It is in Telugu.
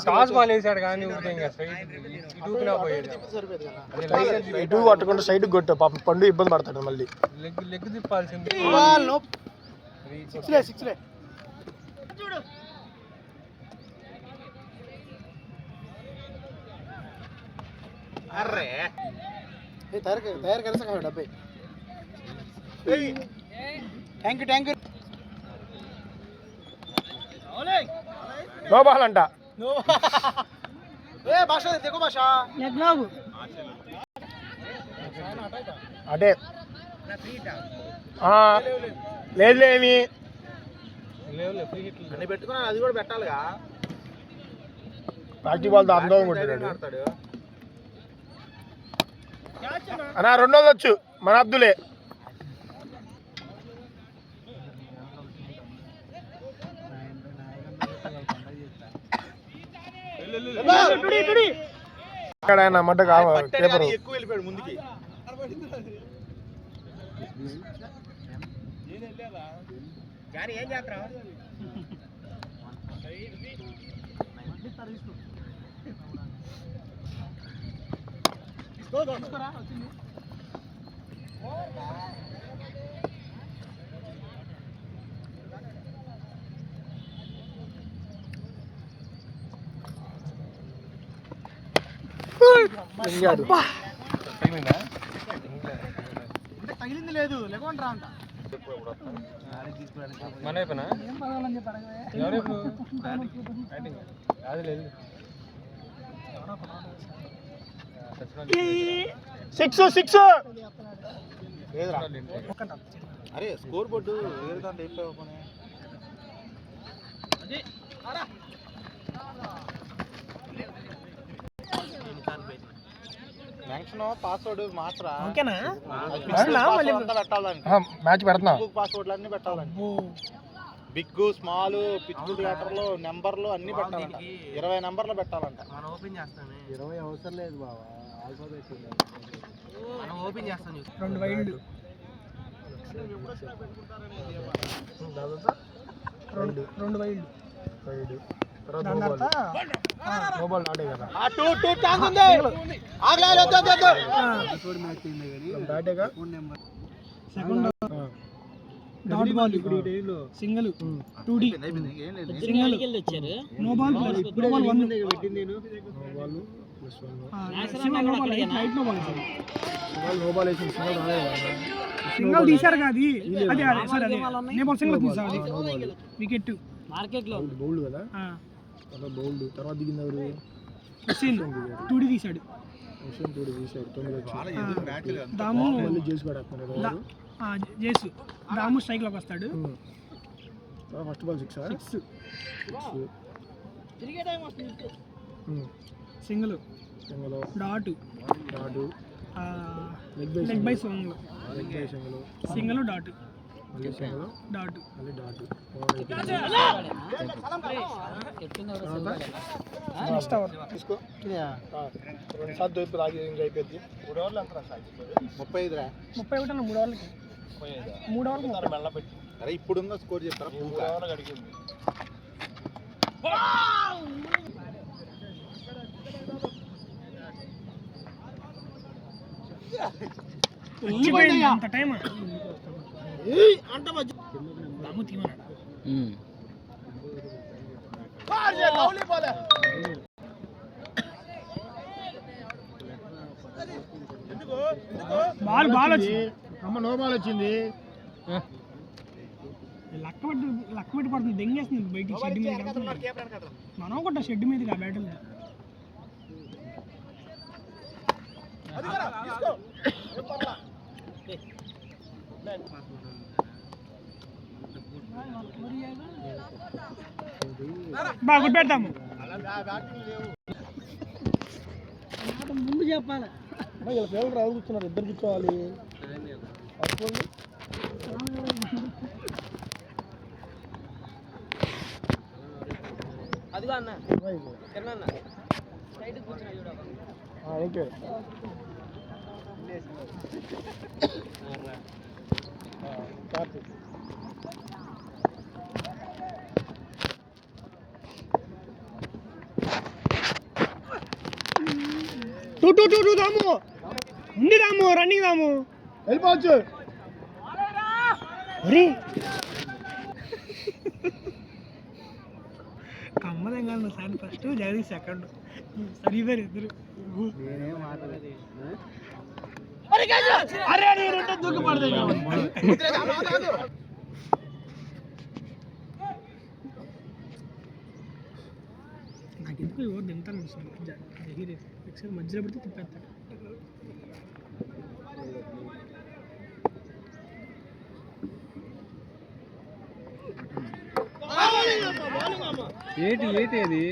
టాస్ బాల్ వేసాడు కానీ ఇటు కొట్టకుండా సైడ్ కొట్టు పాప పండు ఇబ్బంది పడతాడు మళ్ళీ లెగ్ తిప్పాల్సింది अरे तैयार कर सका डब्बे थैंक यू नो बॉल अंटा ए भाषा देखो भाषा लेग लाव అదే లేదులేమి అన్ని పెట్టుకున్నా అది కూడా పెట్టాలిగా ప్రాక్టిక్ బాల్ దాంతో కొట్టాడు అన్నా 2 వచ్చు మన అబ్దులే ఇక్కడ ఆయన మడ్డ పేపర్ ఎక్కువ వెళ్ళిపోయాడు ముందుకి ఏం చేస్తారా తగిలింది లేదు లేకుండా అంట మన అయిపోయినా సిక్స్ అరే స్కోర్ బోర్డు పాస్వర్డ్ మార్చరా మ్యాచ్ పెడుతున్నా పాస్వర్డ్లు అన్ని పెట్టాలండి బిగ్ స్మాల్ పిచ్ లెటర్లు నెంబర్లు అన్ని పెట్టాలంట 20 నెంబర్లు పెట్టాలంట మనం ఓపెన్ చేస్తామే 20 అవసరం లేదు బావా ఆల్ఫాబెట్ మనం ఓపెన్ చేస్తాం 2 వైల్డ్ 2 వైల్డ్ తర్వాత నోబాల్ నాటే కదా ఆ 2 ఛాన్స్ ఉంది ఆగలే వద్దు మ్యాచ్ అయింది గాని బ్యాటేగా phone number second dot ball ఇప్పుడు ఈ డేలో సింగిల్ 2D సింగిల్ వచ్చారు no ball plus no ball 1 పెట్టింది నేను no ball plus 1 single no ball హైట్ నో బాల్ నో బాల్ వేసి సింగిల్ రాలేదు సింగిల్ తీశారు కాది అదే సరే అదే నో బాల్ సింగిల్ తీశారు వికెట్ మార్కెట్ లో బౌల్డ్ కదా అలా బౌల్డ్ తర్వాత దిగింది ఎవరు హుసేన్ 2D తీశాడు హుసేన్ 2D తీశాడు 9 వచ్చి దాము మళ్ళీ చేసి పడతారు జేసు దాము స్ట్రైక్ లోకి వస్తాడు ఫస్ట్ బాల్ 6 తిరిగే టైం వస్తుంది single dot leg by single dot మళ్ళీ సింగిల్ డాట్ మళ్ళీ డాట్ నెక్స్ట్ ఓవర్ తీసుకో సార్ దొరికి రాగి అయిపోయింది 3 ఓవర్లు ఎంత రాసాయి 35 రా 31 అన్న 3 ఓవర్లకి 3 ఓవర్లు మెల్ల పెట్టి అరే ఇప్పుడున్న స్కోర్ చెప్తారా 3 ఓవర్లు అడిగింది అంత టైం అంత మధ్య దాము తీమన్నాడు బాల్ వచ్చింది అమ్మ నో బాల్ వచ్చింది లక్క పెట్టి పడుతుంది దెంగేస్తుంది బయటికి షెడ్ మీద మనం కొట్ట షెడ్ మీదకి ఆ బ్యాటిల్ బాగా పెడతాము ముందు చెప్పాలి పిల్లలు రావు కూర్చున్నారు ఇద్దరు కూర్చోవాలి అదిగా అన్న ఓకే టూ రాము ఉంది రాము రన్నింగ్ రాము వెళ్ళిపోవచ్చు కమ్మదం కాదు సార్ ఫస్ట్ జగదీష్ సెకండ్ సరిపోయారు ఇద్దరు దూకి పడతాయి నాకు ఎందుకు ఎవరు తింటాను ఒకసారి మధ్యలో పడితే తిప్పేస్తాడు ఏటి అది